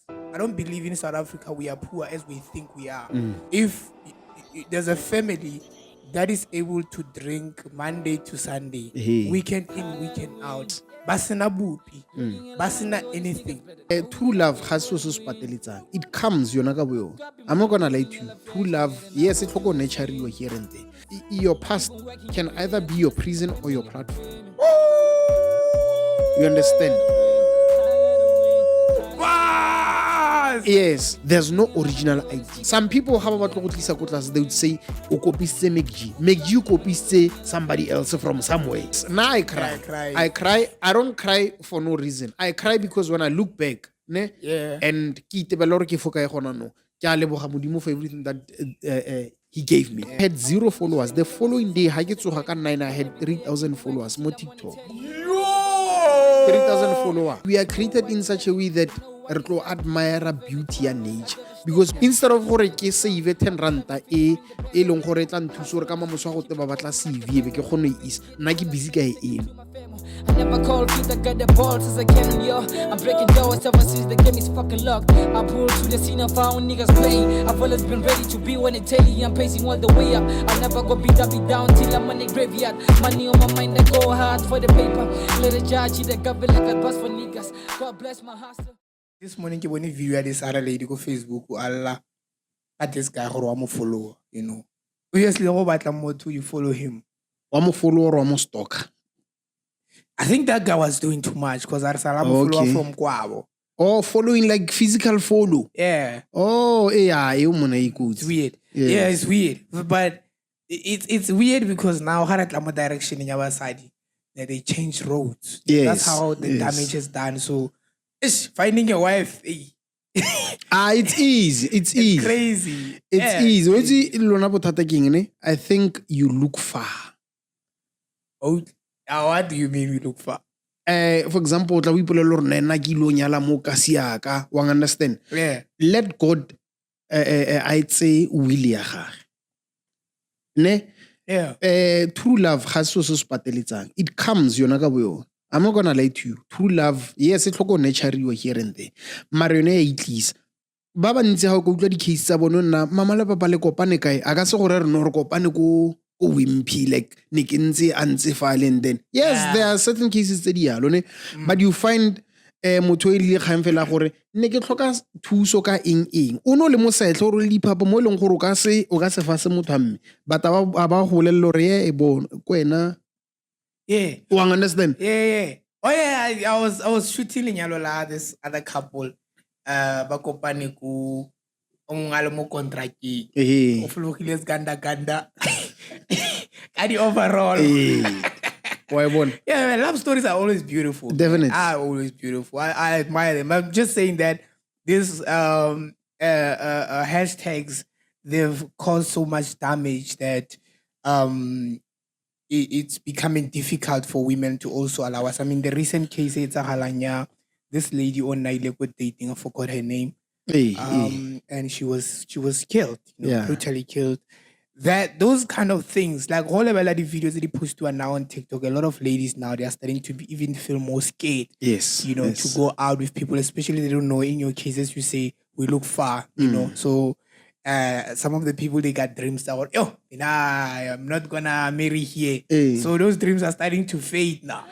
I don't believe in South Africa we are poor as we think we are. If there's a family that is able to drink Monday to Sunday, Hey. weekend in, weekend out, basina bupi, basina anything. True love has so spateletsang. It comes yona ka boyo. I'm not gonna lie to you. True love, yes, it's for nature you here and there. Your past can either be your prison or your platform. You understand? Yes, there's no original idea. Some people have about they would say, "O copiste McG. You copiste somebody else from somewhere." Now I cry. I don't cry for no reason. I cry because when I look back, and for everything that he gave me. I had 0 followers. The following day, I had 3,000 followers. More TikTok. 3,000 followers. We are created in such a way that we admire beauty and nature. Because instead of gore ke save 10 ranta e leng gore tla nthusa gore ka mamoso go te ba batla CV be ke gone is nna ke busy ka e I never call Pete, I got the balls as I can, yo. I'm breaking doors ever since the game is fucking locked. I pull to the scene, I found niggas playing. I've always been ready to be when it tell you I'm pacing all the way up. I never go beat down till I'm on the graveyard. Money on my mind, I go hard for the paper. Let the judge the government like a bus for niggas. God bless my hustle. This morning, I watched a video of this other lady go Facebook. Allah, at this guy who I'm a follower, you know. Obviously, you follow him. I'm a follower or I'm a stalker. I think that guy was doing too much because I'm a follower from Kwabo. Oh, following like physical follow. Yeah. Oh, yeah, it's weird. Yeah, it's weird. But it's weird because now had a direction in your side that they change roads. Yes. That's how the damage is done. So finding your wife. It's easy. It's crazy. It's easy. I think you look far. Oh, what do you mean we look far? For example, understand? Yeah. Let God I'd say will ya ne? Yeah. True love has so spateletsang. It comes yona ka boyo. I'm not gonna lie to you. True love, yes, it's like nature you here and there. Marione itlis. Baba ntse ha go utlwa di case tsa bona nna mama le papa le kopane kae a ka se gore re no re kopane ko wimpy like ne ke ntse a ntse file and then yes there are certain cases tse di yalo ne but you find motho e le kgang fela gore ne ke tlhoka thuso ka eng o no le mo setlho re le papa mo leng gore o ka se fa se motho amme bata ba golello re e bona kwena. Yeah. You understand? Yeah. Oh yeah, I was shooting in Yalola this other couple. Bakopane ku ongalo mo contract ki. Oflokiles ganda. Adi overall. Why one? Yeah, man, love stories are always beautiful. Definitely. Are always beautiful. I admire them. I'm just saying that these hashtags, they've caused so much damage that it's becoming difficult for women to also allow us. I mean, the recent case, it's a Halanya, this lady on Naileko dating, I forgot her name. And she was killed, brutally killed. Those kind of things, like all of the videos that he post to now on TikTok, a lot of ladies now, they are starting to even feel more scared. Yes. To go out with people, especially they don't know. In your cases, you say we look far, you know. So some of the people, they got dreams that were, I'm not gonna marry here. So those dreams are starting to fade now.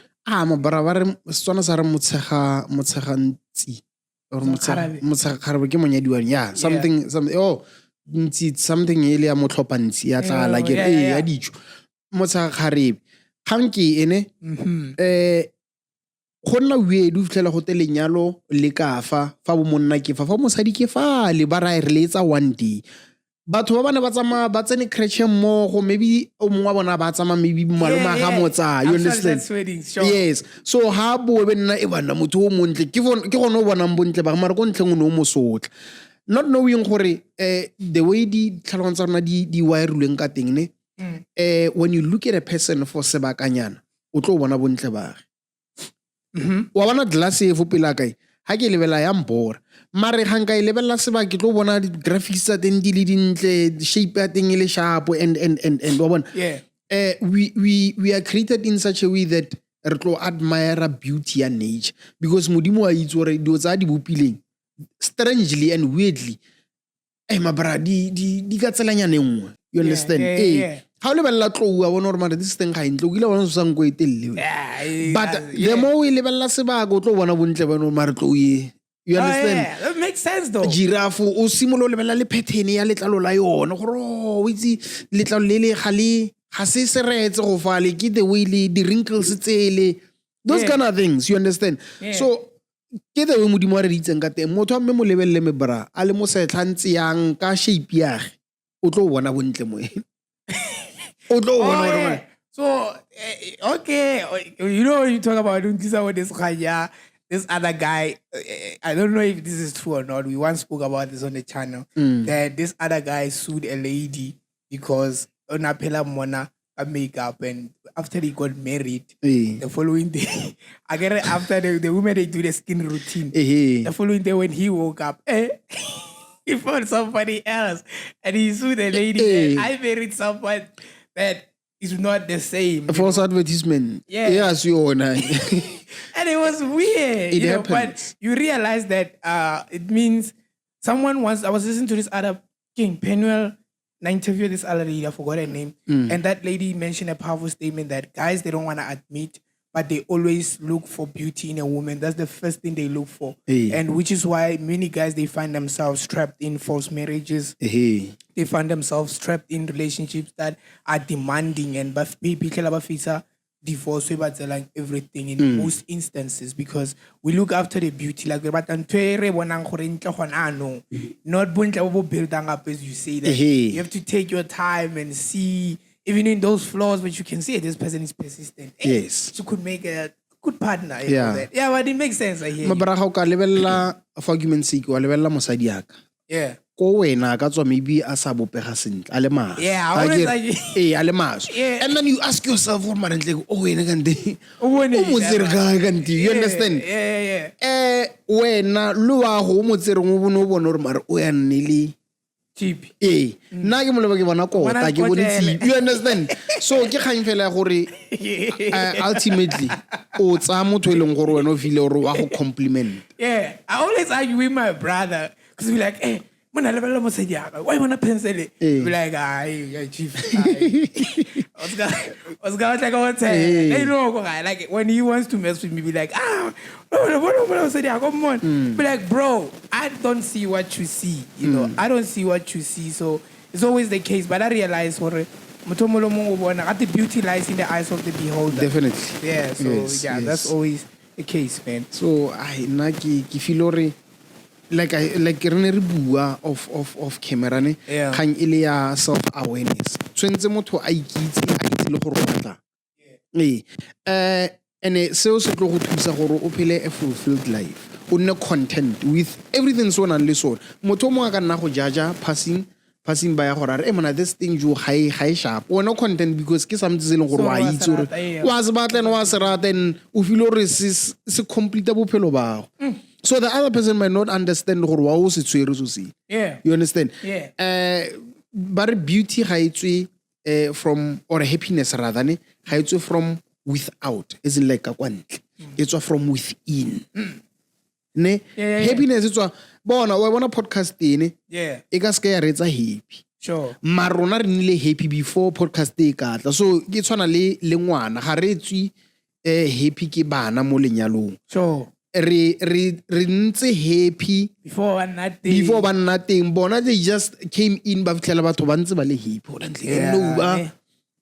Something ele ya motlhopantsi ya tla la ke ya dijo motsagakgarebe ganke ene go nna weird o fitlhela go te lenyalo le ka fa bo monna ke fa mosadi ke fa le ba ra re letsa one day batho ba bana ba tsama ba tsene creche mmogo maybe o mongwe wa bona ba tsama maybe maloma ga motsa you understand yes so ha bo be nna e bana motho o montle ke gone o bonang bontle ba mara go ntleng o no mo sotla not knowing gore the way di tlhaloganya tsa rona di wirilweng ka teng ne when you look at a person for sebakanyana o tlo bona bontle ba wa bona glass e fo pela kae ha ke lebela ya mbora mare ga nka e lebella sebaka ke tlo bona di graphics tsa teng di le dintle shape ya teng le sharp and wa bona we are created in such a way that re tlo admire beauty and nature because modimo a itse gore dio tsa di bopileng strangely and weirdly, my brother, di ka tselanyane nngwe. You understand? How le bella tlou a bona gore mara this thing ga intle o ile bona se sang go etelle. But the more we lebella sebaka o tlo bona bontle bona mara tlou ye. You understand? That makes sense though. Giraffe o simolo lebella le pattern ya letlalo la yona gore o itse letlalo le le ga se seretse go fa le ke the way le di wrinkles tsele. Those kind of things, you understand? So ke the way modimo re ditseng ka teng motho a mme mo lebelle me bra a le mo setlhantsi yang ka shape ya ge o tlo bona bontle mo ene. So, okay, you know when you talk about this other guy, I don't know if this is true or not. We once spoke about this on the channel, that this other guy sued a lady because Onapela Mona a makeup, and after he got married, the following day, again after the women they do the skin routine, the following day when he woke up, he found somebody else, and he sued the lady. I married someone that is not the same. A false advertisement. Yes, you own. And it was weird. It happens. But you realize that it means someone once, I was listening to this other King Penuel interview this other lady, I forgot her name. And that lady mentioned a powerful statement that guys, they don't want to admit, but they always look for beauty in a woman. That's the first thing they look for. And which is why many guys, they find themselves trapped in false marriages. They find themselves trapped in relationships that are demanding and people divorce like everything in most instances, because we look after the beauty like not build up as you say that you have to take your time and see even in those flaws, but you can see this person is persistent. Yes, you could make a good partner. Yeah, but it makes sense. I hear for argument's sake, yeah. Ko wena ka tswa maybe a sa bopega sentle a le maso a le maso and then you ask yourself what man like oh wena kante o motsere ga kante you understand wena lo wa go motsere mo bono bona re mara o ya nnele cheap nna ke mo leba ke bona kota ke bone cheap you understand so ke kgang fela gore ultimately o tsa motho e leng gore wena o feel gore wa go compliment. I always argue with my brother because we like when I level up, say, why wanna pencil it? Be like, chief. What's going like I say? You know, like when he wants to mess with me, be like, what say? Come on. Be like, bro, I don't see what you see. You know, I don't see what you see. So it's always the case. But I realize what the beauty lies in the eyes of the beholder. Definitely. Yeah. So yes. That's always the case, man. So I feel like re bua of camera ne kgang ile ya self awareness tswentse motho a ikitse le gore batla ene seo se tlo go thusa gore o phele a fulfilled life o nne content with everything so nang le sone motho mo ka nna go jaja passing by gore re mona this thing jo high sharp ona content because ke something se leng gore wa itse gore wa se batla wa se rata and o feel gore se complete bophelo ba go. So the other person might not understand gore wa o se tswere so se. You understand? But beauty ga itswe from or happiness rather ne ga itswe from without is like ka kwantle it's from within. Ne happiness it's bona wa bona podcast ne e ka se ya retsa happy. Sure. Marona re nile happy before podcast e ka tla so ke tshwana le ngwana ga re tswi happy ke bana mo lenyalong. Sure. Re ntse happy before one nothing bona they just came in ba fitlhela batho ba ntse ba le happy o no ba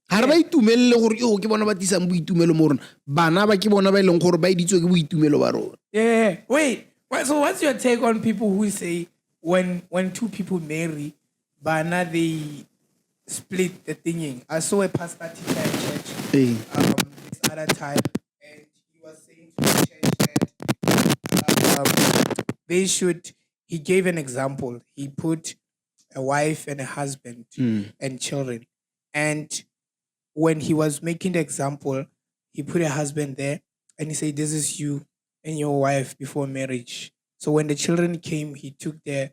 ha re ba itumelle gore yo ke bona ba tisang boitumelo mo rona bana ba ke bona ba ileng gore ba iditswe ke boitumelo ba rona. Wait, so what's your take on people who say when two people marry bana they split the thinging? I saw a pastor teacher at church this other time, and he was saying to the church he gave an example. He put a wife and a husband and children. And when he was making the example, he put a husband there and he said, this is you and your wife before marriage. So when the children came, he took their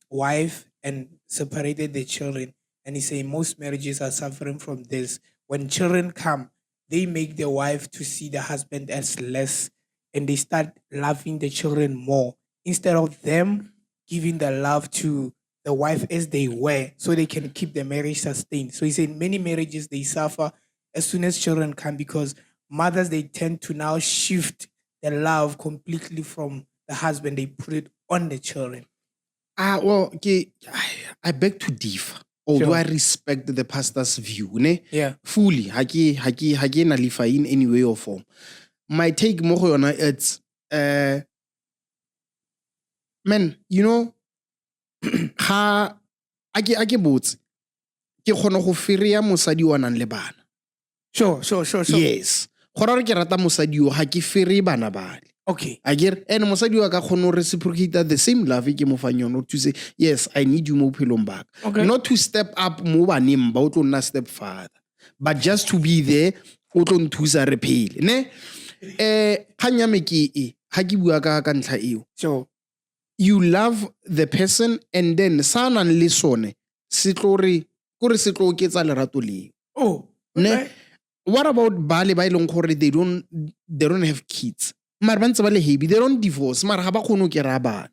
wife and separated the children. And he said, most marriages are suffering from this. When children come, they make their wife to see the husband as less, and they start loving the children more instead of them giving the love to the wife as they were so they can keep the marriage sustained. So he said many marriages, they suffer as soon as children come because mothers, they tend to now shift the love completely from the husband. They put it on the children. Well, okay, I beg to differ. Although Sure. I respect the pastor's view, ne? Yeah. Fully. Haki na lifa in any way or form. My take mo go yona, it's man, you know, ha ake botse. Ke kgona go feria mosadi wa nang le bana. Sure. Yes. Gora re ke rata mosadi yo ha ke fere bana bale. Okay. I get and mosadi wa ka kgona reciprocate the same love ke mo fang yona to say yes, I need you mo phelong back. Okay. Not to step up mo baneng ba o tlo nna step father, but just to be there o tlo nthusa re phele, ne? Kanya me ke e ha ke bua ka ntlha eo. Sure. You love the person and then sa nang le sone se tlo re kore se tlo oketsa lerato leo. Oh. Ne? Okay. What about bale ba ileng gore they don't have kids? Mara ba ntse ba le happy, they don't divorce, mara ga ba kgone ke ra bana.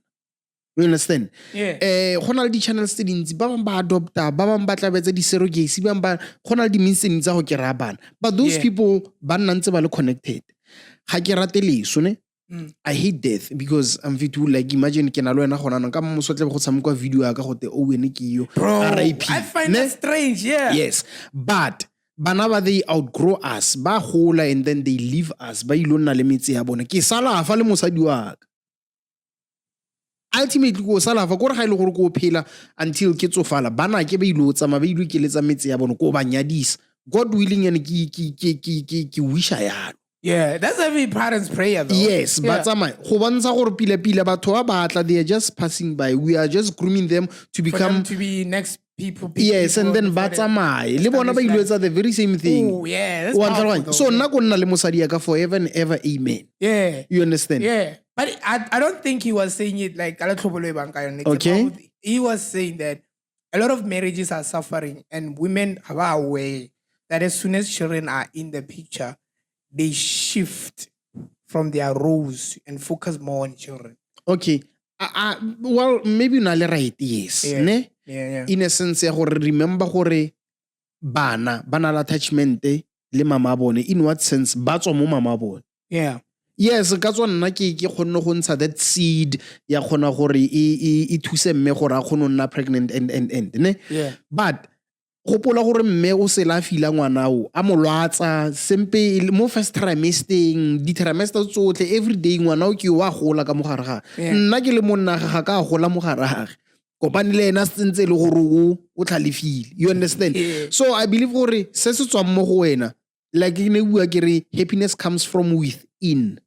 You understand? Yeah. Go na le di-channels tse dintsi ba bang ba adopta, ba bang ba tlabetse di-surrogacy, ba bang ba go na le di-means tse dintsi tsa go ke ra bana. But those Yeah. people ba nna ntse ba le connected. Ga ke rate leso, ne? Mm. I hate death because I'm fit to like imagine ke na le wena gona nang ka mosotle go tshamekwa video ya ka go te Owen Nke yo. Bro, RIP. I find Ne? that strange. Yeah. Yes, but bana ba they outgrow us, ba gola and then they leave us, ba ilo nna le metse ya bona. Ke sala fa le mosadi wa ka. Ultimately go sala fa gore ga ile gore go phela until ke tsofala bana ke ba ilo tsama ba ilo keletsa metse ya bona go ba nyadisa. God willing and ke wisha yalo. Yeah. That's every parent's prayer, though. Yes, Yeah. but go bontsha gore pile batho ba batla, they are just passing by. We are just grooming them to For them become to be next people. yes, and then before ba they tsamaye. Le bona ba ilo etsa the very same thing. Oh, yeah. That's Wa powerful, ntlha though. so nna go nna le mosadi ya ka forever and ever, amen. Yeah. You understand? Yeah. But I don't think he was saying it like Okay. He was saying that a lot of marriages are suffering and women are aware that as soon as children are in the picture, they shift from their roles and focus more on children. Okay. Well, maybe you na le right, yes. Yeah. Ne? Yeah. In a sense ya gore remember gore bana le attachment le mama bone. In what sense? Ba tswa mo mama bone. Yeah. Yes, ka tswa nna ke kgonne go ntsha that seed ya khona gore e thuse mme gore a kgone nna pregnant and ne? Yeah. But gopola gore mme o se la fila ngwana o a molwatsa sempe mo first trimester di trimester tsotle every day ngwana o ke wa gola ka mogare ga nna ke le monna ga ka gola mogare ga kopane le ena sentse le gore o tlhalefile. You understand? Yeah. So I believe gore se se tswa mo go wena like ne bua ke re happiness comes from within.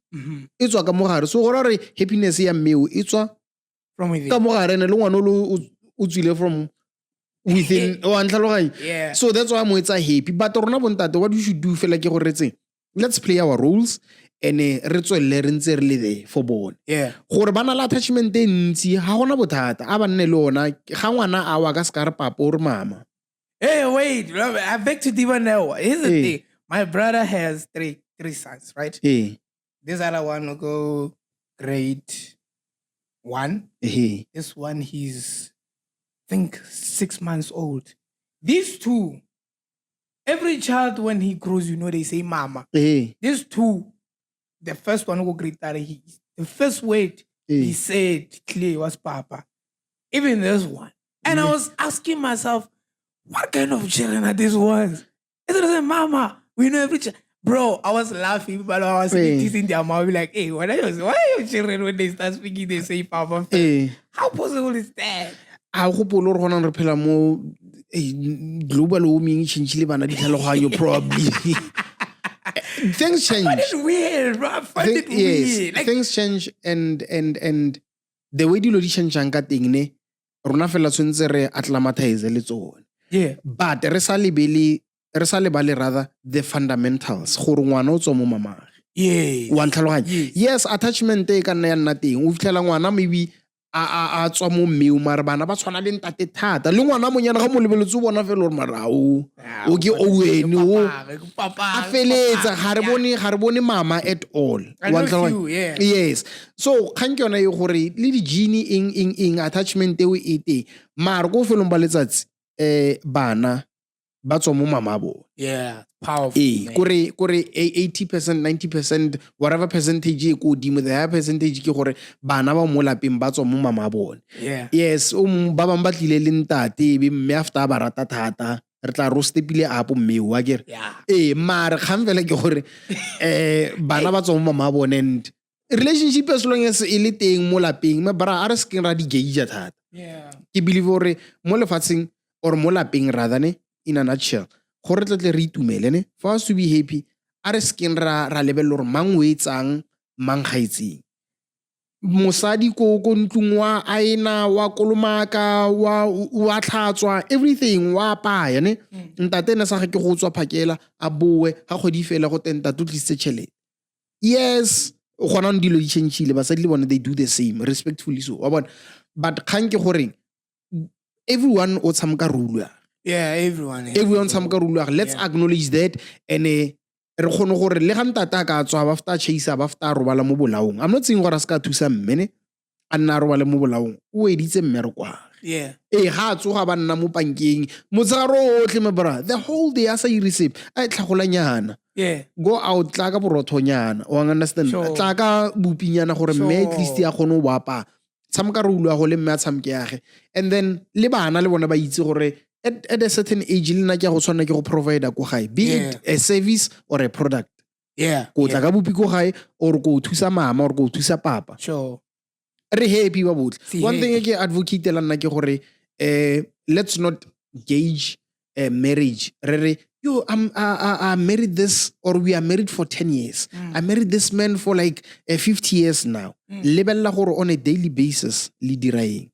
E tswa ka mogare. So gore re happiness ya mmeo e tswa From within. ka mogare ne le ngwana o tswile from within. Yeah. So that's why I'm happy. But rona bontate, what we should do fela ke gore retse let's play our roles and re tswelle re ntse re le there for bone. Yeah. Gore bana la attachment e ntsi ha gona bothata a ba nne le ona ga ngwana a wa ka ska re papa or mama. Hey, wait. I beg to differ now. Here's the Hey. thing. My brother has three sons, right? Eh This other one will go grade 1. eh This one, he's, I think, 6 months old. These two, every child when he grows, they say mama. eh These two, the first one who grade 3, the first word he said clear was papa. Even this one. And I was asking myself, what kind of children are these ones? Is it like, mama? We know every child. Bro, I was laughing, but I was teasing their mom. Like, hey, why are your children when they start speaking, they say papa first? How possible is that? a gopolo re gona re phela mo global warming change bana di tlhaloganyo probably. Things change. But it's weird, bro. I find it weird. Like, Things change and the way dilo di changeang ka teng ne rona fela tshwentse re acclimatize le tsone. yeah. But re sa lebale rather the fundamentals gore ngwana o tswa mo mamage. Yeah. Wa ntlhaloganya. Yes, attachment e ka nna ya nna teng. O fitlhela ngwana maybe a tswa mo mmeu mare bana ba tshwana le ntate thata le ngwana monyana ga mo lebeletse o bona fela gore mara o ke Owen o a feletsa ga re bone mama at all yes so kgang ke yona e gore le di gene eng attachment eo e teng mare go felong ba letsatsi bana ba tswa mo mama bo powerful kore 80% 90% whatever percentage e ko dimo the higher percentage ke gore bana ba mo lapeng ba tswa mo mama bone yes ba bang ba tlile le ntate be mme after ba rata thata re tla ro stepile up mme wa kere mare kgang fela ke gore bana ba tswa mo mama bone and relationship as long as e le teng mo lapeng me bra a re skin ra di gauge thata ke believe gore mo lefatsheng or mo lapeng rather in a nutshell gore tle re itumele ne for us to be happy a re skin ra lebella gore mang o etsang mang gaetseng mosadi ko ntlung wa aina wa kolomaka wa tlhatswa everything wa apaya ne ntate ne sa ga ke go tswa phakela a boe ga godi fela go tenta to tlise tšhelete yes gona ndilo di change le basadi le bona they do the same respectfully so wa bona but kgang ke gore everyone o tshamka rule everyone tshamka rule let's acknowledge that and re kgone gore le ga ntata ka tswa ba fta chase ba fta robala mo bolaong I'm not saying gore ska thusa mmene a nna robala mo bolaong o editse mmere kwa ga tsoga ba nna mo pankeng motsagaro otlhe me bra the whole day asa receive a tlhagolanyana go out tla ka borothonyana o understand tla ka bupinyana gore mme at least ya kgone o bapa tshamka rule go le mme a tshamke yage and then le bana le bona ba itse gore at a certain age le na ke go tshwana ke go provide go gae be it a service or a product go tla ka bupi go gae or go thusa mama or go thusa papa re happy ba botle one thing ke advocate la nna ke gore let's not gauge a marriage I married this or we are married for 10 years I married this man for like 50 years now lebella gore on a daily basis le diraeng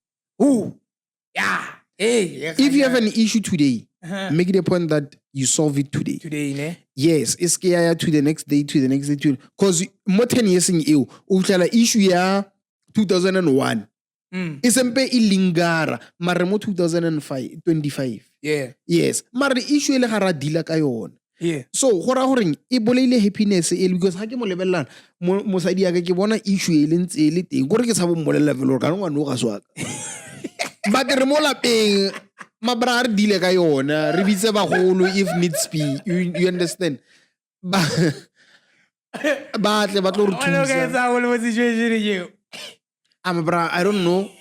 if you have an issue today make it a point that you solve it today ne yes is ke ya to the next day because mo 10 years in eo o tla issue ya 2001 isempe ilingara mare mo 2025 yes mare issue ile ga ra dila ka yona so gora gore e boleile happiness e because ha ke mo lebelelana mosadi ya ke bona issue e le ntse le teng gore ke sa bo mmolela level ka ngwana o ga swaka ba ke re mo lapeng mabra re dile ka yona re bitse bagolo if needs be you understand ba tle ba tlo re thusa bra I don't know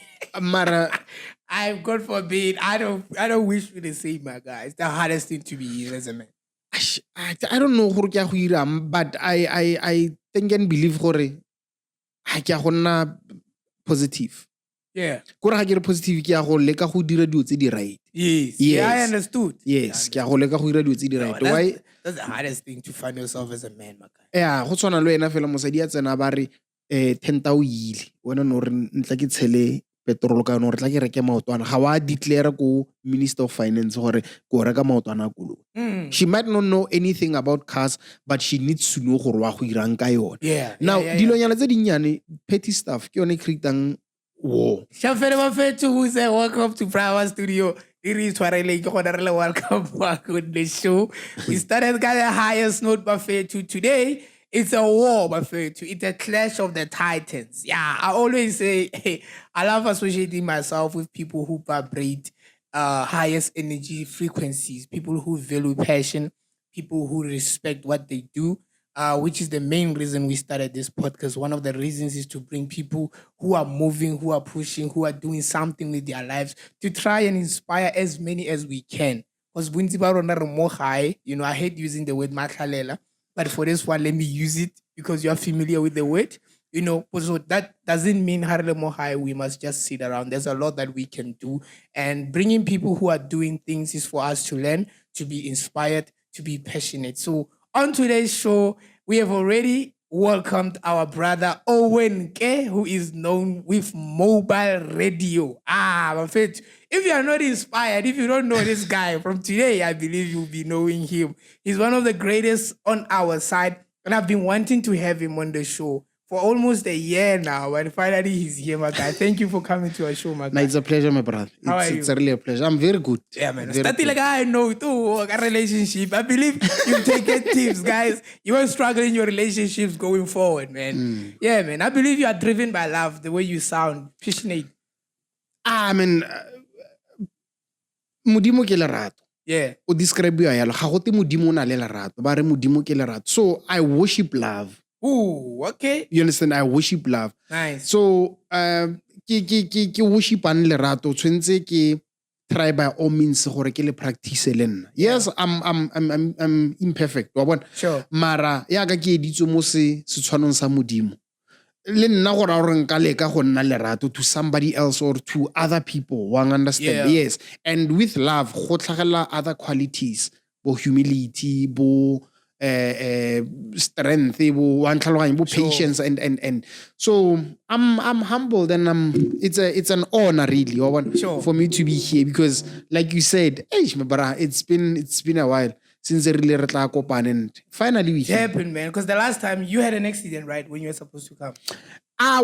mara God forbid I don't wish for the same my guy it's the hardest thing to be as a man I don't know gore ke a go ira but I think and believe gore ha ke a go nna positive gore ga ke re positive ke a go leka go dira dio tse di right yes I understood yes ke a go leka go dira dio tse di right why that's the hardest thing to find yourself as a man my guy go tshwana le wena fela mosadi ya tsena ba re 10 o ile wena no re ntla ke tshele petrol ka no re tla ke reke maotwana ga wa declare ko Minister of Finance gore go reka maotwana kulo she might not know anything about cars but she needs to know gore wa go irang ka yona now dilonyana tse dinnyane petty stuff ke yone creatang war Shafere Mafetu who said welcome to Private Studio it is twarele ke gona re le welcome back on the show we started got the highest note buffet to today. It's a war, Buffet. It's a clash of the titans. Yeah, I always say, hey, I love associating myself with people who vibrate highest energy frequencies, people who value passion, people who respect what they do, which is the main reason we started this podcast. One of the reasons is to bring people who are moving, who are pushing, who are doing something with their lives to try and inspire as many as we can. Because I hate using the word matlalela. But for this one, let me use it because you are familiar with the word. So that doesn't mean we must just sit around. There's a lot that we can do. And bringing people who are doing things is for us to learn, to be inspired, to be passionate. So on today's show, we have already welcomed our brother Owen Nke, who is known with mobile radio. If you are not inspired, if you don't know this guy from today, I believe you'll be knowing him. He's one of the greatest on our side, and I've been wanting to have him on the show for almost a year now, and finally he's here, my guy. Thank you for coming to our show, my guy. No, it's a pleasure, my brother. How are It's you? really a pleasure. I'm very good. Yeah, man. Very Starting good. like I know too, a relationship. I believe you take tips, guys. You won't struggle in your relationships going forward, man. Yeah, man. I believe you are driven by love, the way you sound. Passionate. I mean, modimo ke lerato. Yeah. O describe ya yalo. Ga go te modimo o na le lerato. Ba re modimo ke lerato. So I worship love. Ooh, okay. You understand? I worship love. Nice. So ke worshipang lerato. Tshwentse ke try by all means gore ke le practice le nna. Yes, I'm imperfect. Wa bona? Sure. Mara ya ka ke editswe mo se tshwanong sa modimo. Le nna gore a re nka leka go nna lerato to somebody else or to other people. Wa understand? Yeah. Yes. And with love go tlhagela other qualities, bo humility, bo strength, bo patience and so I'm humbled and it's an honor really Sure. for me to be here because like you said, it's been a while since I really retla kopana and finally we It happened, man. Because the last time you had an accident, right? When you were supposed to come.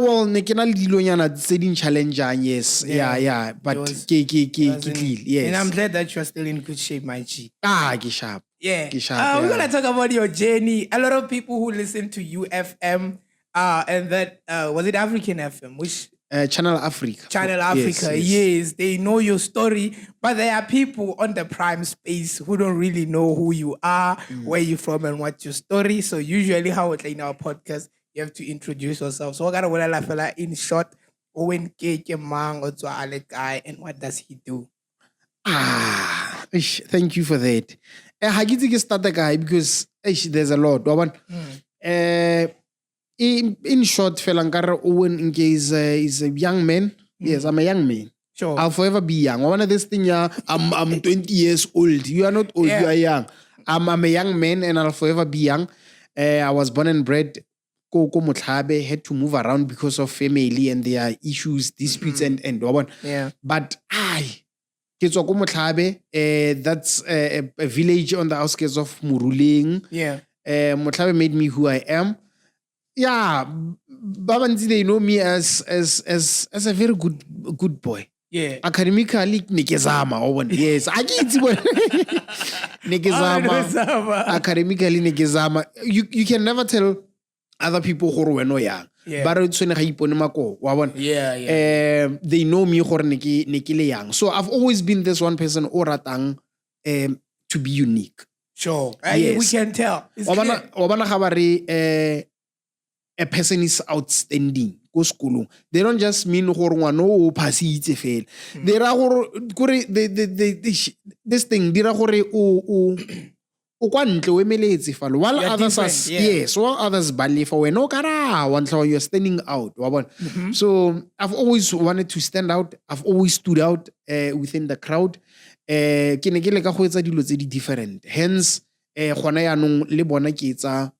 well ne ke na le dilonyana tse din challengeang yes Yeah. yeah but It was- ke It was in- clean yes And I'm glad that you're still in good shape, my G. ke sharp. Yeah. Ke sharp, We're yeah. going to talk about your journey. A lot of people who listen to UFM and that, was it African FM? Which Channel Africa. Channel Yes, Africa? Yes, they know your story. But there are people on the prime space who don't really know who you are, where you're from, and what's your story. So usually how it's in our podcast, you have to introduce yourself. So I got to fella in short, Owen Nke mang otswa ale kae, and what does he do? Thank you for that. Ha ke itse ke start kae because there's a lot. Wa bona? In short, fela nkare Owen Nke is a young man. Yes, I'm a young man. Sure. I'll forever be young. One of this thing, I'm 20 years old. You are not old, Yeah. you are young. I'm a young man and I'll forever be young. I was born and bred ko Motlabe, had to move around because of family and their issues, disputes and wa bona? Yeah. But ke tswa ko Motlabe, that's a village on the outskirts of Muruleng. Yeah. Motlabe made me who I am. Yeah, ba bantsi they know me as a very good boy. Yeah. Academically ne ke zama wa bona. Yes, a ke itse bona. Ne ke zama. Academically ne ke zama. You can never tell other people gore wena o yang. Yeah. Ba re tsone ga ipone mako wa bona. Yeah. They know me gore ne ke le young. So I've always been this one person o ratang to be unique. Sure. Yes. We can tell. It's Wa clear. bona ga ba re a person is outstanding go sekolong. They don't just mean gore ngwana o phasitse fela. They ra gore this thing dira gore o kwa ntle o emeletse falo while You're others are different, yeah. yes while others ba lefa wena o kara wa ntla you're standing out wa bona. So I've always wanted to stand out. I've always stood out within the crowd. Ke ne ke leka go etsa dilo tse di different, hence gona yaanong le bona ke etsa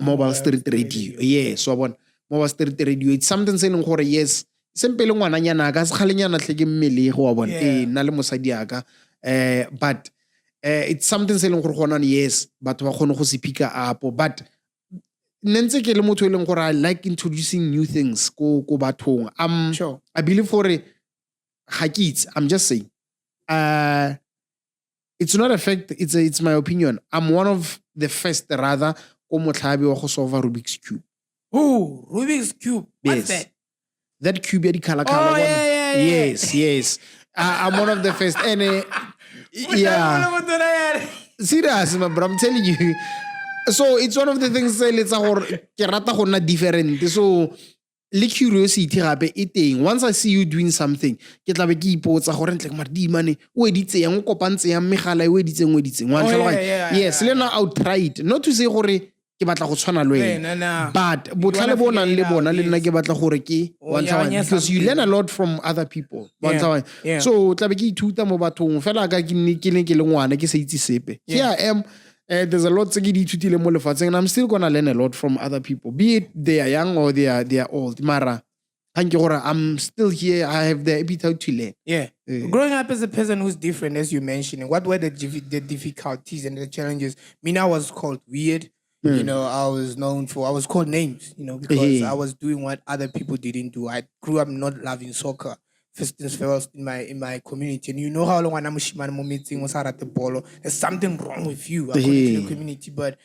mobile street radio. Yes, wa bona mobile street radio, it's something se leng gore yes sempele ngwananyana ka se kgalenyana tle ke mmele go wa bona nna le mosadi aka but it's something se leng gore gona yes batho ba kgone go se pick up but nentse ke le motho e leng gore I like introducing new things ko bathong. Sure. I believe for ga ke itse, I'm just saying it's not a fact, it's my opinion. I'm one of the first rather ko Motlabe wa go solve Rubik's cube. Ooh, Rubik's Cube. What's Yes. that? That cube ya di color Oh, yeah. Yes. I'm one of the first and yeah. Serious, bro, I'm telling you. So it's one of the things let's say ke rata go nna different. So le curiosity gape e teng. Once I see you doing something, ke tla be ke ipotsa gore ntle mara di mane o editse yang o kopantse yang megala o editseng. Wa tlhaloganya? Yes, le na I'll try it. Not to say gore ke batla go tshwana le wena. But botlhale bo nang le bona le nna ke batla gore ke wa tlhaloganya because you learn a lot from other people. Wa tlhaloganya? So tla be ke ithuta mo bathong fela ka ke le ngwana ke sa itse sepe. Here I am. There's a lot tse ke di ithutile mo lefatsheng and I'm still gonna learn a lot from other people, be it they are young or they are old. Mara I'm still here. I have the appetite to learn. Yeah. Growing up as a person who's different, as you mentioned, what were the difficulties and the challenges? Mina was called weird. You know, I was called names, you know, because I was doing what other people didn't do. I grew up not loving soccer. First things first in my community. And you know how long I'm meeting was at the ball. There's something wrong with you according to the community. But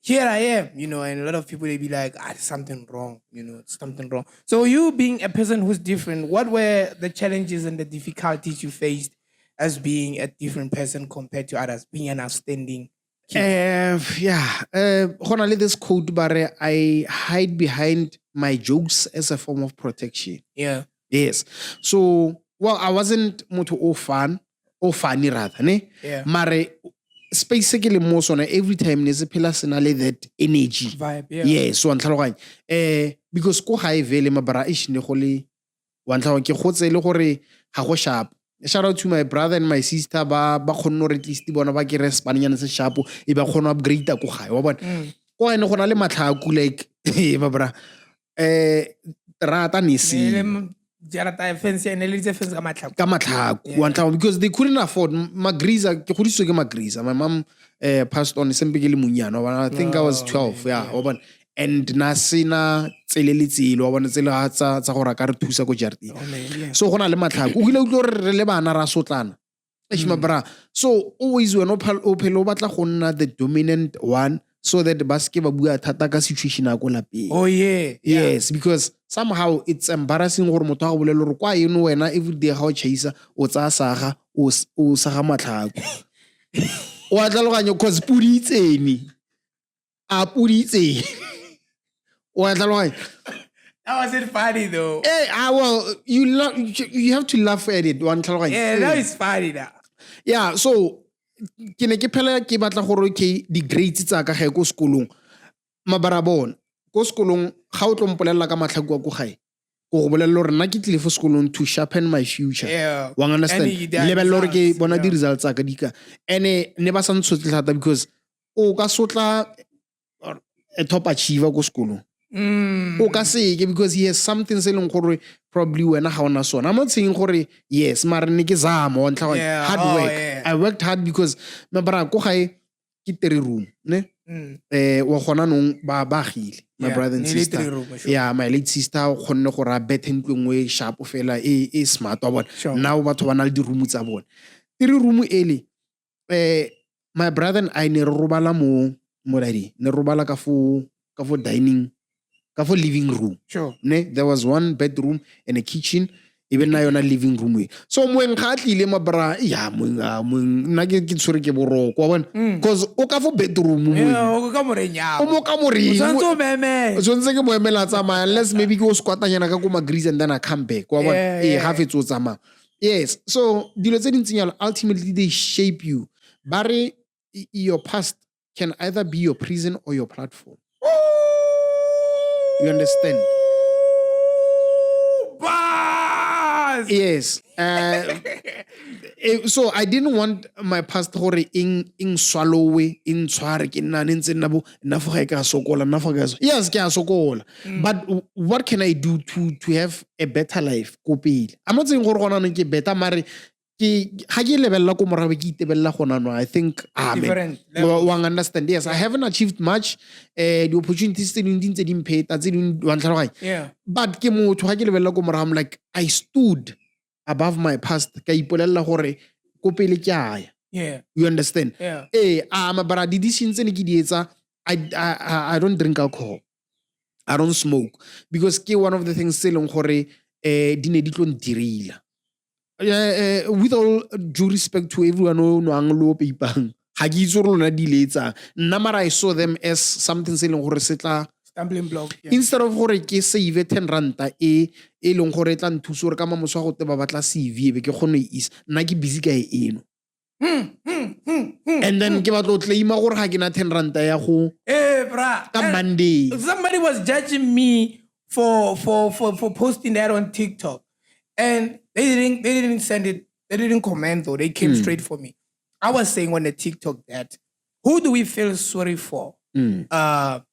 here I am, you know, and a lot of people they be like, there's something wrong, you know, it's something wrong. So you being a person who's different, what were the challenges and the difficulties you faced as being a different person compared to others, being an outstanding kid? Honestly, this quote, but I hide behind my jokes as a form of protection. Yeah. Yes. So, well, I wasn't motho o funny rather, ne? Yeah. Mare, basically most on every time there's a pillar senale that energy. Vibe, yeah. Yeah, so antlhaloganya. Because ko high vele mabara ish ne go le wa ntlha ke gotse le gore ga go sharp. Shout out to my brother and my sister ba khonno re at least bona ba ke respanyana se sharp e ba khonno upgrade ko gae wa bona. Ko ene go na le matlhaku like mabara rata nisi ka matlhaku because they couldn't afford magriza ke godisitswe ke magriza. My mom passed on sempe ke le munyana. I think I was 12 yeah. And na sena tselele tselo wa bona tsela tsa go raka re thusa go jarteng. So gona le matlhaku o ile o tlo re le bana ra sotlana mabra. So always when o phelo batla go nna the dominant one so that ba ske ba bua thata ka situation ya go lapeng. Oh yeah. Yes, because somehow it's embarrassing gore motho ga go bolele gore kwa eno wena every day ga o chase o tsa saga o saga matlhaku. O a tlhaloganya cause pudi itseni a pudi itseni. O a tlhaloganya. That wasn't funny though. Well, you have to laugh at it. Yeah, that is funny now. Yeah, so ke ne ke phela ke batla gore okay di grades tsa ka ga go sekolong mabarabona go sekolong ga o tlompolella ka matlhaku a go gae go go bolella gore nna ke tlile for sekolong to sharpen my future. Yeah. Wa understand lebella gore ke bona di results tsa ka dika ene ne ba sa ntshotse thata because o ka sotla a top achiever go sekolong. O ka seke because he has something se leng gore probably wena ga ona sona. I'm not saying gore yes mara ne ke zama wa ntla hard work. I worked hard because mabara go gae ke 3 room ne wa gona nong ba gile my brother and sister. Yeah, my late sister khonne gore a bet ntlongwe sharp fela e smart wa bona. Now batho ba na le di room tsa bona 3 room ele my brother and I ne re robala mo dadi ne robala ka fo dining ka for living room. Sure. Ne, there was 1 bedroom and a kitchen, even na yona living room we. So mo nga tlile mabra ya mo nna ke tsore ke boroko wa bona because o ka fo bedroom mo. O ka morenya. O mo ka moreng. Tsanto meme. So ntse ke mo emela tsamaya unless maybe ke o squatanyana ka go magrease and then I come back. Wa bona half it o tsama. Yes. So dilo tse dintsinyalo ultimately they shape you. Bare your past can either be your prison or your platform. You understand? Buzz! Yes. So I didn't want my past gore in swallow in sware ke nna ntse nna bo nna fo ga ka sokola nna fo ga so. Yes, ke a sokola. But what can I do to have a better life go pele? I'm not saying gore gona nne ke better mare ga ke lebella ko morabe ke itebella gona no. I think different one understand. Yes, I haven't achieved much. The opportunities tse dintse di mpheta tse di wa ntlhaloganya. Yeah. But ke motho ga ke lebella ko morabe I'm like I stood above my past ka ipolella gore ko pele ke aya. Yeah. You understand? Yeah. But the decisions ne ke di etsa I don't drink alcohol. I don't smoke because ke one of the things tse leng gore di ne di tlo ndirila. With all due respect to everyone who no anglo pipang ha ke itse rona di letsa nna mara I saw them as something se leng gore se tla stumbling block. Yeah. Instead of gore ke save 10 ranta e leng gore tla nthusa gore ka mamoso go te ba batla CV be ke gone is nna ke busy ka eno. And then ke batlo claima gore ga ke na 10 ranta ya go bra ka Monday. Somebody was judging me for posting that on TikTok. And they didn't send it, they didn't comment though, they came straight for me. I was saying on the TikTok that who do we feel sorry for? A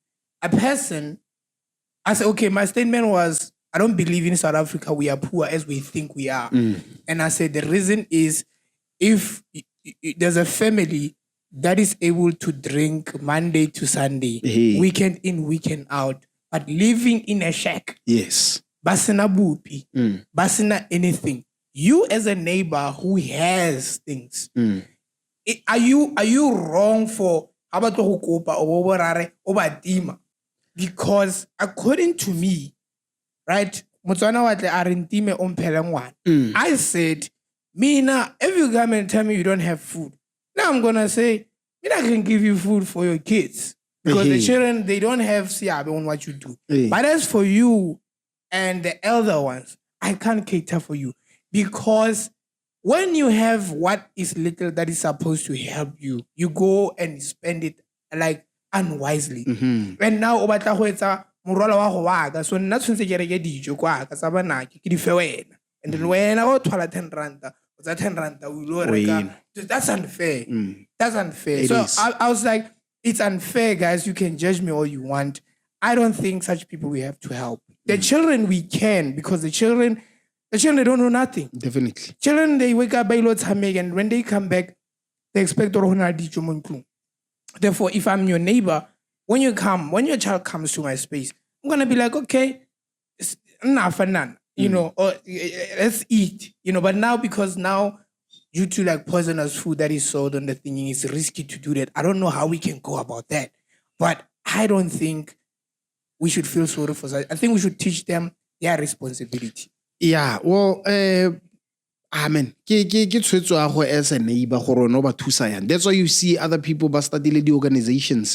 person, I said, okay, my statement was, I don't believe in South Africa we are poor as we think we are. And I said the reason is if there's a family that is able to drink Monday to Sunday, weekend in, weekend out, but living in a shack. Yes. Basina bupi, basina anything. You as a neighbor who has things, are you wrong for because according to me, right? I said, Mina, if you come and tell me you don't have food, now I'm gonna say, Mina can give you food for your kids. Because the children, they don't have siabe on what you do. But as for you and the elder ones, I can't cater for you. Because when you have what is little that is supposed to help you, you go and spend it like unwisely. And now, morwalo wa go waka so nna tshwantse ke reke dijo kwa ka sa banaki ke di fe wena and then wena go thola 10 rand o tsa 10 rand o lo reka that's unfair. That's unfair. So I was like, it's unfair, guys. You can judge me all you want. I don't think such people we have to help. The children we can, because the children they don't know nothing. Definitely. Children, they wake up by lots and when they come back they expect to. Therefore, if I'm your neighbor, when your child comes to my space, I'm gonna be like, okay, it's enough for none, or let's eat, But now, because now, due to like poisonous food that is sold on the thing, it's risky to do that. I don't know how we can go about that, but I don't think we should feel sorry for that. I think we should teach them their responsibility. Yeah, well, amen. Ke as a neighbor gore no ba thusa yang. That's why you see other people ba startile di organizations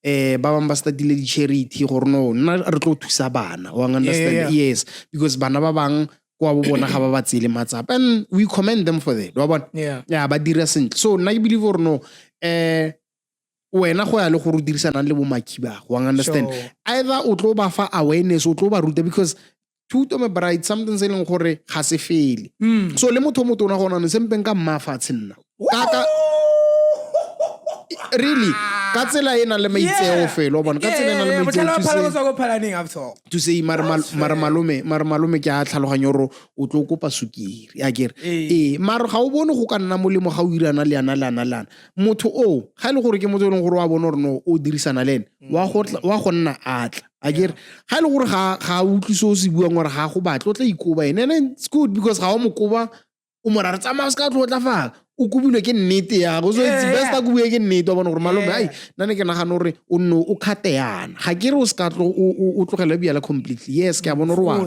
ba bang ba startile di charity gore no nna re tlo thusa bana. O understand? Yes, because bana ba bang kwa bo bona ga ba ba tsele matsapa and we commend them for that. Wa bona? Yeah, ba dira sentle. So nna I believe gore no wena go ya le gore dirisana le bo makiba. O understand? Either o tlo ba fa awareness o tlo ba ruta because thuto me bright something se leng gore ga se fele. So le motho mo tona gona se mpeng ka mmafatshe nna ka really ka tsela ena le maitseo fela o bona ka tsela ena le maitseo to say mar malume ke a tlhaloganya gore o tlo kopa sukiri a kere mar ga o bone go ka nna molemo ga o irana le ana motho o ga ile gore ke motho leng gore wa bona gore no o dirisana le ene wa go nna atla a kere ga ile gore ga o tliso se buang gore ga go batla o tla ikoba ene and it's good because ga o mokoba o morare tsamaya se ka tlotla fa o kubilwe ke nnete ya go so it's best a kubiwe ke nnete wa bona gore malome ai nna ne ke nagana gore o nno o khateana ga ke re o se ka tlo o tlogela biala completely yes ke a bona gore wa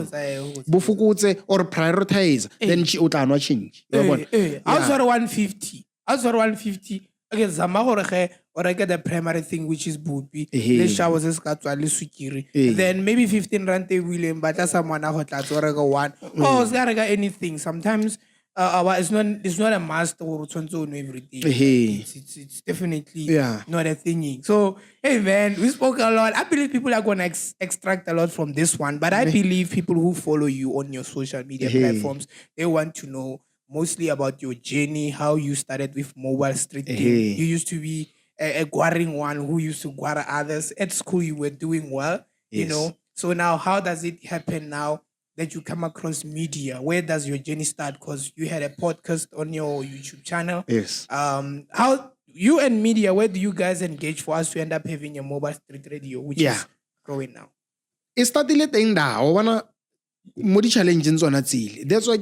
bo fokotse or prioritize then o tla nwa change wa bona I was 150 okay zama gore ge or I get the primary thing which is bupi le showers se ka tswa le sukiri then maybe 15 rand e willing but someone go tla tsore go one se ga reka anything sometimes it's not a must or everything. It's definitely not a thing. So, hey man, we spoke a lot. I believe people are going to extract a lot from this one, but I believe people who follow you on your social media platforms, they want to know mostly about your journey, how you started with mobile street game. You used to be a guaring one who used to guar others. At school, you were doing well, So now, how does it happen now that you come across media? Where does your journey start? Because you had a podcast on your YouTube channel. Yes. How you and media, where do you guys engage for us to end up having a mobile street radio, which is growing now? It started letting down. One more challenges on that. That's why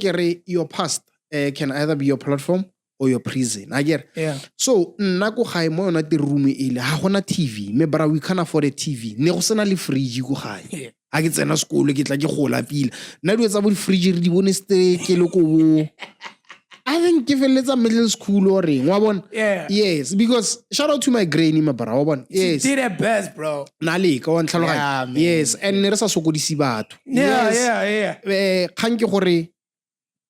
your past can either be your platform or your prison. I get. Yeah. So nna go gae mo yona te room ile ha gona TV. Me bra we can afford a TV. Ne go sena le fridge go gae. A ke tsena sekolo ke tla ke gola pila nna di etsa bo fridge di bone ke le go I think ke feletsa middle school or ring wa bona yes because shout out to my granny my bra wa bona yes she did her best bro na le ka wa ntlhaloganya yes and ne re sa sokodisi batho kgang ke gore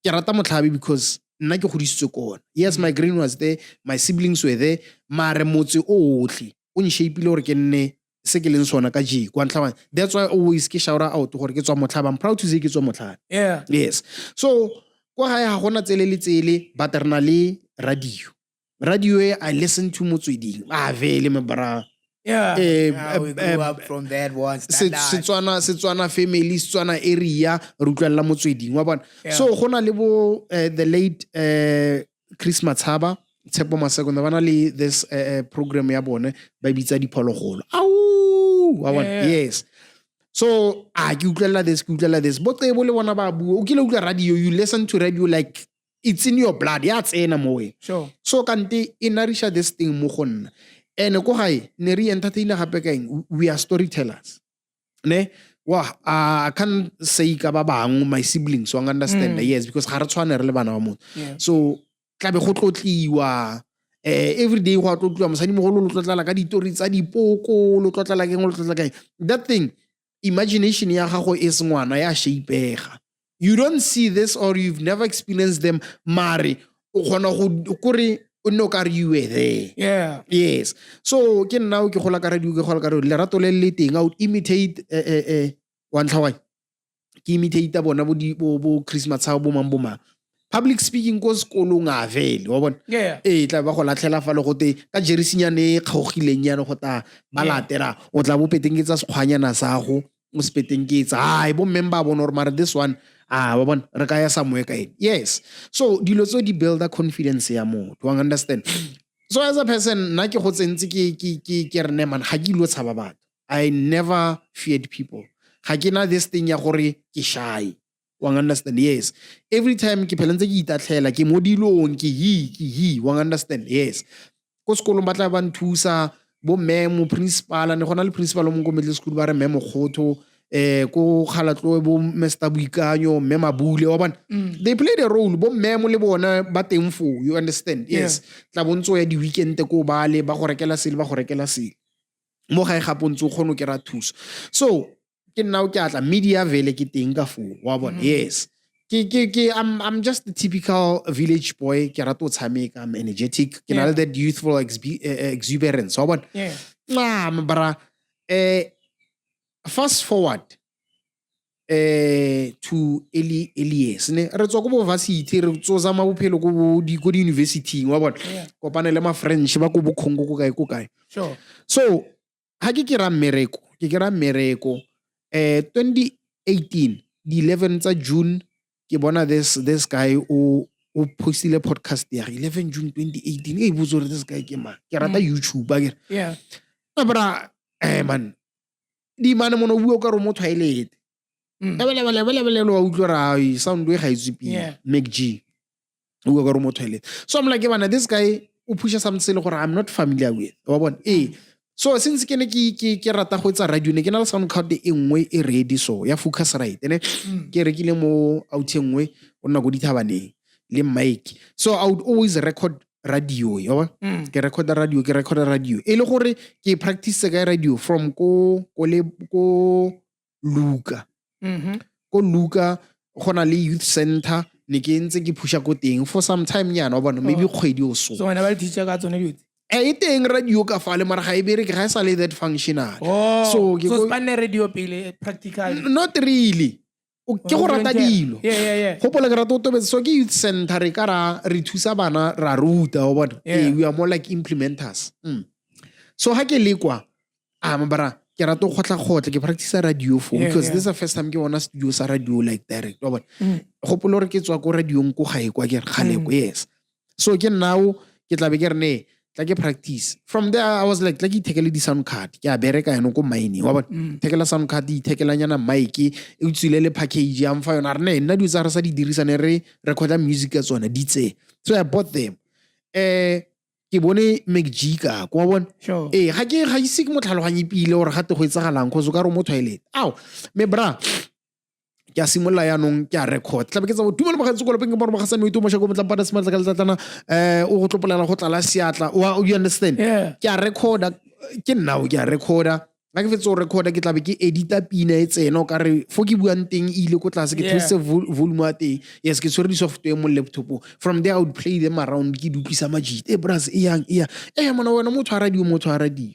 ke rata motlhabi because nna ke godisitswe kona yes my granny was there my siblings were there mare motse otlhe o nshapile gore ke nne se ke leng sona ka ji kwa ntlhabana that's why always ke shout out gore ke tswa motlhaba I'm proud to say ke tswa motlhaba yes so kwa ga ya gona tsele le tsele but rena le radio I listen to motsweding vele me bra we grew up from that one Setswana family Setswana area re utlwela motsweding wa bona so gona le bo the late Chris Matshaba Tshepo Maseko ba na le this program ya bone ba bitsa diphologolo wa bona yes so ke utlwela this but ke bole bona ba bua o kile utlwa radio you listen to radio like it's in your blood ya tsena mo we sure so kante inarisha this thing mo go nna ene go gae ne re entertainer gape kaeng we are storytellers ne I can't say ka ba bang my siblings so understand yes because ga re tshwane re le bana ba motho so tlabe go tlotliwa every day go tlotliwa mosadi mogolo lo tlotlela ka ditori tsa dipoko lo tlotlela keng lo tlotlela kaeng that thing imagination ya gago is ngwana ya shapega you don't see this or you've never experienced them mare o khona go kore o no ka re you were there yes so ke nna o ke gola ka radio ke gola ka le rato le le teng out imitate one tlhawa ke imitate bona bo Christmas ha bo mang public speaking ko sekolong a vele wa bona tla ba go latlhela fa le go te ka jerisinyane kgaogileng yana go ta ba latera o tla bo petengetsa sekgwanyana sa go o se petengetsa bo member bona or mara this one wa bona re ka ya somewhere kae yes so dilo tso di build a confidence ya motho you understand so as a person na ke go tsentse ke re ne man ga ke ilo tshaba batho I never feared people ga ke na this thing ya gore ke shy you understand yes every time ke phelantse ke itatlhela ke mo dilong ke hi you understand yes ko sekolong ba tla ba nthusa bo memo principal ne gona le principal mo go middle school ba re memo khotho ko khalatlo bo Mr Buikanyo mema bule wa bona they played a role bo memo le bona ba teng fo you understand yes tla bontso ya di weekend ko ba le ba go rekela sele mo ga e gapontse go no ke ra thuso so ke nna o ke atla media vele ke teng ka fo wa bona yes I'm just the typical village boy ke rata o tshameka I'm energetic ke na le that youthful exuberance wa bona bara fast forward to early years ne re tswa go bo varsity re tsoza mabophelo go di university wa bona kopana le ma French ba go bokhongo ko kae sure so ha ke ra mmereko 2018 the 11th of June ke bona this guy o postile podcast ya 11 June 2018 botso re this guy ke ma ke rata YouTube akere bra man di mane mono bua ka ro mo toilet bele lo utlwa ra sound we ga itsupi McG bua ka ro mo toilet so I'm like bana this guy o pusha something gore I'm not familiar with wa bona so since ke ne ke rata go etsa radio ne ke na le sound card e nngwe e ready so ya focus right ene ke rekile mo outengwe o nna go dithabaneng le mic so I would always record radio yo ke record radio e le gore ke practice ka radio from ko Luka ko Luka gona le youth center ne ke ntse ke pusha go teng for some time nyana wa bona maybe kgwedi o so wena ba le teacher ka tsone dilo e teng radio ka fale mara ga e bere ke ga sa le that functional so spanne radio pele practical not really ke go rata dilo gopola ke rata o tobetsa so ke youth center re ka re thusa bana ra ruta o bona we are more like implementers so ha ke le kwa mabara ke rata go khotla ke practice radio for because this is the first time ke bona studio sa radio like direct o bona gopola re ke tswa ko radio ko gae kwa ke khale ko yes so ke now ke tla be ke re ne tla ke practice from there I was like ke thekele di sound card ke a bereka yano ko mine wa bona thekela sound card thekela nyana mic e utsile le package ya mfa yona re nna di tsara sa di dirisane re recorda music ka tsona di tse so I bought them ke bone McG ka kwa bona ga ke se ke motlhaloganye pile gore gate go etsagalang go ka re mo toilet me bra ke a simolla yanong ke a record tla be ke tsa bo tumelo bagatse go lapeng ke bona bagasane o itumasha go motla pada smartla ka letlatlana o go tlopolela go tlala seatla you understand ke a recorda ke nna o ke a recorda ga ke fetse o recorda ke tla be ke edita pina e tsena o ka re fo ke buang teng ile ko tlase ke twist volume a teng yes ke tsore di software mo laptop from there I would play them around ke dupisa majit bras yang mona wena motho a radio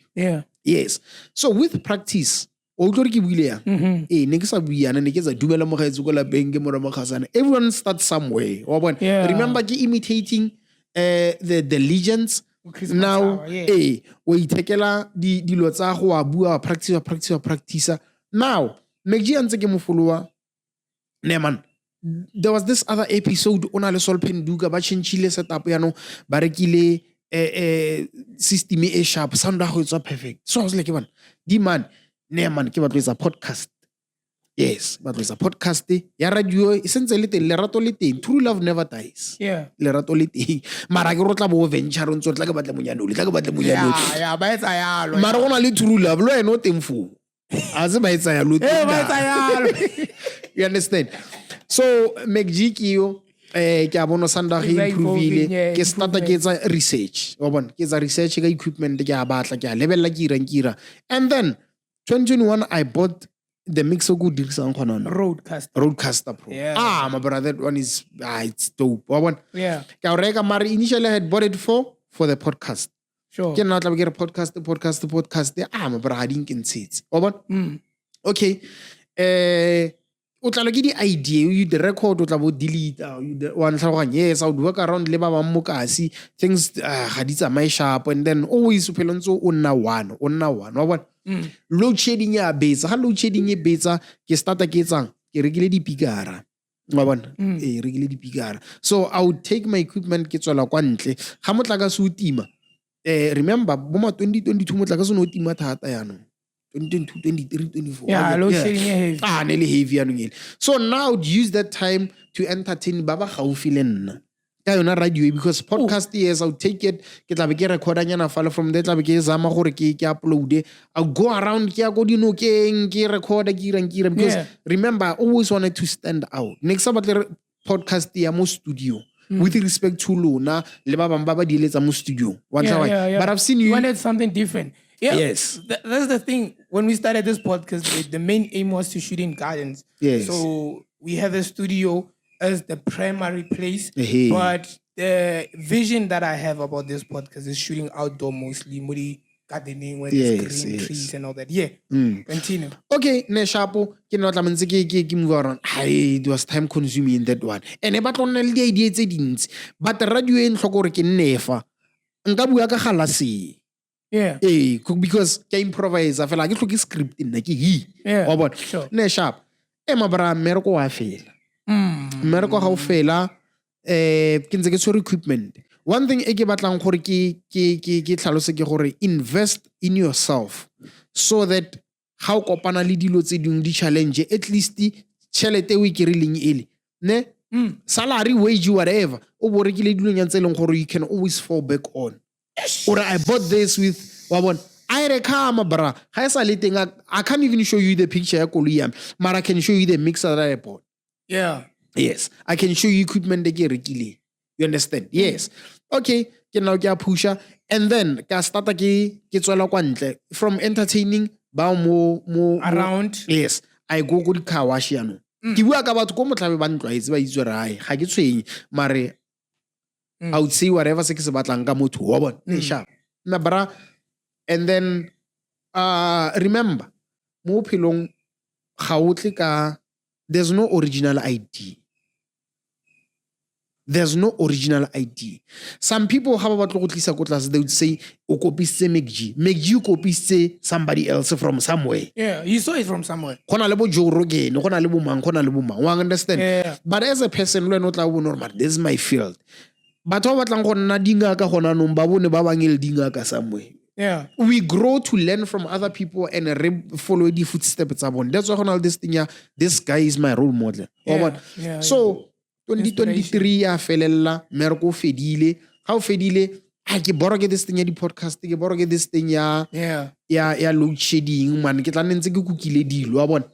yes so with practice o tlo re ke buile ya ne ke sa buiana ne ke tsa dumela mo gaetse go la beng ke mo ramakgasana everyone starts somewhere wa bona remember ke imitating the legends now o ithekela dilo tsa go a bua practice now McG antse ke mo followa ne man there was this other episode ona le Sol Penduka ba changile setup yano ba rekile system e sharp, sound go etswa perfect. So I was like, man, man, ke batlo etsa podcast. Yes, batlo etsa podcast ya radio e sentse le teng, lerato le teng. True love never dies. Yeah. Lerato le teng. Mara ke rotla bo venture ntse tla ke batla monyano. Yeah, ba etsa yalo. Mara gona le true love, lo eno teng fo. A se ba etsa yalo. Ba etsa yalo. You understand? So McG ke yo ke a bona sanda ge improve ke starta ke etsa research. Wa bona ke etsa research ka equipment ke a batla ke a lebella ke ira. And then 2021 I bought the mixer go dirisang khona Roadcaster Pro. Yeah. My brother, that one is it's dope. Wa bona? Yeah. Ke a reka mara initially I had bought it for the podcast. Sure. Ke nna tla ke re podcast. My brother ha di nkentshetse. Wa bona? Okay. O tla lo ke di idea, you the record o tla bo delete, one tlhaloganya yes, I would work around le ba bang mo kasi, things ga di tsamaye sharp, and then always o phela ntse o nna one, wa bona? Load shedding ya betsa, ha load shedding e betsa ke starta ke etsang ke rekile dipikara, wa bona? Rekile dipikara. So I would take my equipment ke tswela kwa ntle ga motlakase o tima. Remember bo ma 2022 motlakase no tima thata yana. 2022, 23, 24. Yeah, load shedding heavy. Nearly heavy anong. So now I would use that time to entertain baba gaufi le nna. Ka yona radio because podcast yes I would take it ke tla be ke recorda nyana fala from there tla be ke zama gore ke upload. I would go around ke go dinokeng ke recorda ke ira because remember I always wanted to stand out. Next about podcast ya mo studio. With respect to Luna, le ba bang ba ba di eletsa mo studio. But I've seen you wanted something different. Yeah, yes. That's the thing. When we started this podcast, the main aim was to shoot in gardens. Yes. So we have a studio as the primary place. Hey. But the vision that I have about this podcast is shooting outdoor mostly, muri gardening where there's green trees and all that. Yeah. Continue. Okay, ne shapo ke no tla mentse ke move around. It was time consuming in that one. And e batla nna le di idea tse dintsi. But radio e ntlhoko gore ke nefa. Nka bua ka galase. Yeah. Because ke improvise I feel like ke script nna ke Yeah. But sure. Ne sharp. Mabara mereko wa fela. Mereko ga o fela ke ntse ke tshwere equipment. One thing e ke batlang gore ke tlhalose ke gore invest in yourself so that how kopana le dilo tse ding di challenge at least tšhelete o ikirileng ele ne salary wage whatever o bo rekile dilo nya tse leng gore you can always fall back on. Or I bought this with wabon I rekama bra ha esa le teng I can't even show you the picture ya koloi yami but I can show you the mixer that I bought. Yeah. Yes, I can show you equipment ke rekile. You understand? Yes. Okay, ke now ke pusha and then ka starta ke tswela kwa ntle from entertaining ba mo around. Yes, I go di car wash yano. Ke bua ka batho ko motlabe ba ntloetse ba itse re ai ga ke tshwenye mare I would say whatever se ke se batlang ka motho wa bona sharp na bra. And then remember mo phelong ga o tle ka there's no original ID. There's no original ID. Some people have about they would say o kopise McG o kopise somebody else from somewhere. Yeah, you saw it from somewhere. Khona le bo Joe Rogan, khona le bo mang, wa understand? Yeah. But as a person lo no tla bo normal, this is my field. Batho ba batlang go nna dinga ka gona no ba bone ba bang le dinga ka somewhere. Yeah. We grow to learn from other people and follow the footsteps tsa bone. That's why gona this thing this guy is my role model. Yeah, so 2023 ya felella merko fedile how fedile ke boroke this thing ya di podcast ke boroke this thing ya load shedding man ke tla ntse ke kukile dilo wa bona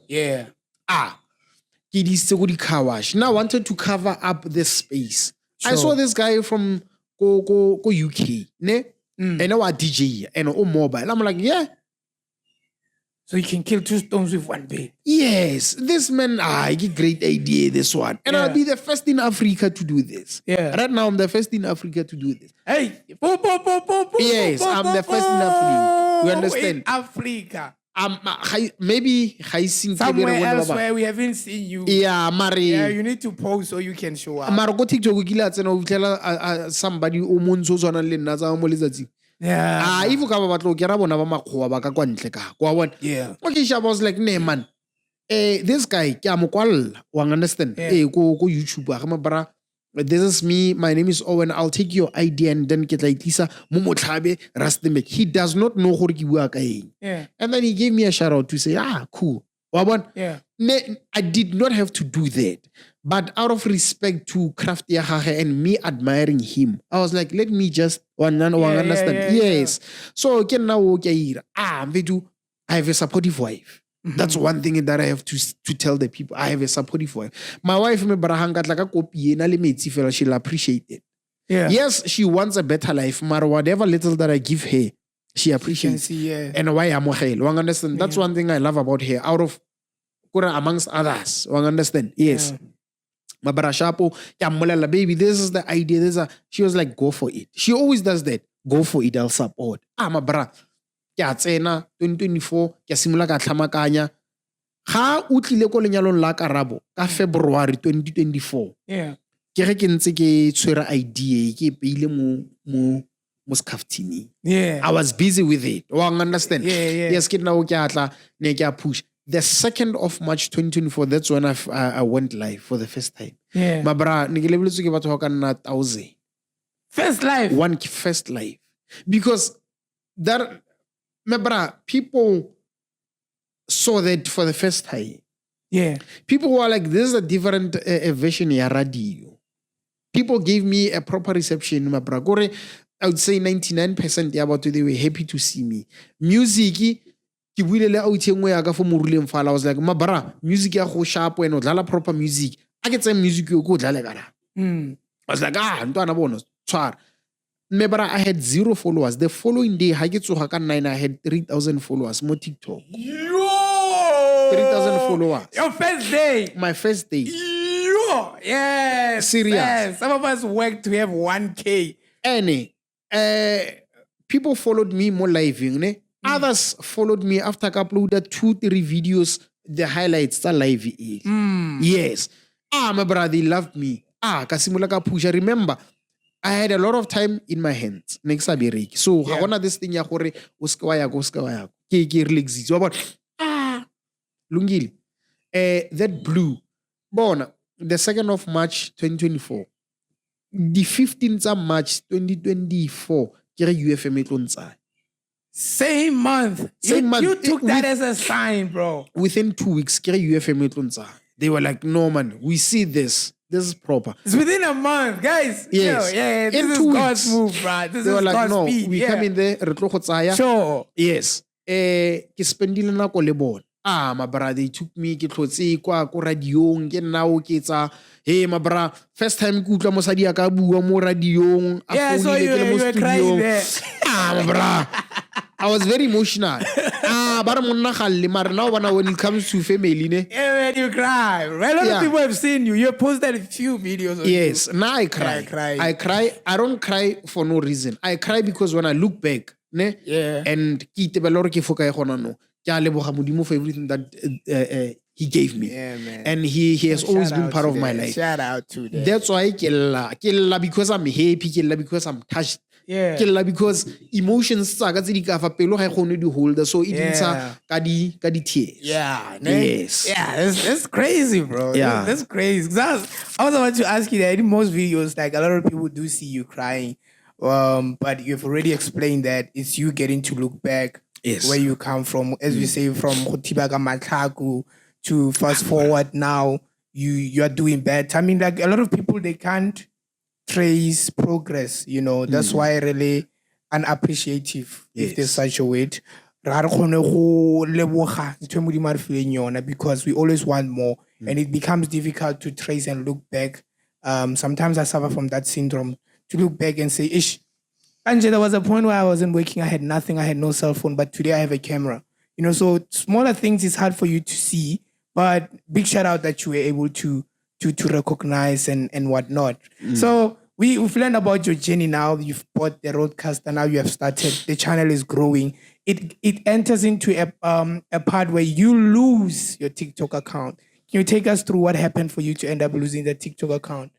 ke di se go di car wash. Now I wanted to cover up this space. Sure. I saw this guy from go UK ne and now a DJ and mobile. I'm like so you can kill two stones with one bird. Yes, this man, great idea, this one. And I'll be the first in Africa to do this. Yeah. Right now, I'm the first in Africa to do this. Hey! Yes, I'm the first in Africa. You understand? In Africa. Maybe somewhere else where we haven't seen you. Yeah, Mari. Yeah, you need to post so you can show up. Mara go TikTok kila tsena o tlela somebody o montsho tswana le nna tsa mo letsatsi. Yeah. If you come batlo ke ra bona ba makgowa ba ka kwa ntle ka. Kwa bona. Yeah. Okay, I was like, "Nee man. This guy ke a mo kwalla, wa understand? Go YouTube ga mabara this is me, my name is Owen, I'll take your ID and then get like Lisa Momotlhabe Rastemek. He does not know who ke bua ka eng. And then he gave me a shout out to say, cool. Yeah. I did not have to do that. But out of respect to Craft Yahahe and me admiring him, I was like, let me just understand. Yes. So again now I have a supportive wife. That's one thing that I have to tell the people. I have a supportive wife. My wife she'll appreciate it. Yeah. Yes, she wants a better life, but whatever little that I give her, she appreciates. And why I'm understand. That's one thing I love about her. Out of amongst others. Understand? Yes. My barashapo, baby, this is the idea. She was like, go for it. She always does that. Go for it, I'll support. My bra. Kya tsena 2024 kya simula ka tlhamakanya ga o tlile ko lenyalong la Karabo ka February 2024 ke ge ke ntse ke tshwera idea ke peile mo skaftini. I was busy with it. Understand? Yes, ke nna o ke atla ne ke a push. The 2nd of March 2024, that's when I went live for the first time. Ma bra ne ke lebeletse ke batho ka nna 1000 first live, first live, because that, my brother, people saw that for the first time. People were like, this is a different version of radio. People gave me a proper reception, my brother. I would say 99% about they were happy to see me. Music, I was like, my brother, music ya go sharp when odlala proper music. I get some music you go dlala kana. I was like, ntwana bona tshwara. Remember, I had 0 followers. The following day, I had 3,000 followers. More TikTok. Yo! 3,000 followers. Your first day. My first day. Yo! Yes. Serious. Yes. Some of us worked to have 1K. People followed me more live. Others followed me after I uploaded 2-3 videos. The highlights are live. Yes. My brother, they loved me. Kasimula ka push. I remember, I had a lot of time in my hands. Next week. So, I want this thing ya gore uskawaya ke relax. So about Lungili. That blue. Bona, the 2nd of March 2024. The 15th of March 2024. Kere UFM etlontsha. Same month. You took that as a sign, bro. Within 2 weeks, kere UFM etlontsha. They were like, no man, we see this. This is proper. It's within a month, guys. Yes. This is God's move, bro. This they were is like, God's no, speed. we come in there, re tlo go tsaya. Sure. Yes. Ke spendile nako le bona. My brother, they took me ke tlotse kwa ko radiong ke nna o ke tsa my brother, first time ke utlwa mosadi ka bua mo radiong a so you were crying there. My brother, I was very emotional. But now when it comes to family, yeah, man, you cry. A lot of people have seen you. You posted a few videos. Yes, now I cry. I cry. I don't cry for no reason. I cry because when I look back, and for everything that he gave me. Man. And he has always been part of my life. Shout out to that. That's why Kella because I'm happy, Kella because I'm touched. Kella because emotions tsaka tse di ka fa pelo ga e gone di hold, so it ntsha ka di tears. Yes. That's crazy, bro. That's crazy. I was about to ask you that in most videos, like a lot of people do see you crying, but you've already explained that it's you getting to look back where you come from, as we say, from Khotibaka Matlaku to fast forward now. You are doing better. I mean, like a lot of people, they can't trace progress, that's why really unappreciative, if there's such a word, because we always want more, and it becomes difficult to trace and look back. Sometimes I suffer from that syndrome, to look back and say, ish, Anje, there was a point where I wasn't working, I had nothing, I had no cell phone, but today I have a camera. So smaller things is hard for you to see, but big shout out that you were able to recognize and whatnot. So we've learned about your journey now. You've bought the roadcaster. Now you have started. The channel is growing. It enters into a part where you lose your TikTok account. Can you take us through what happened for you to end up losing the TikTok account?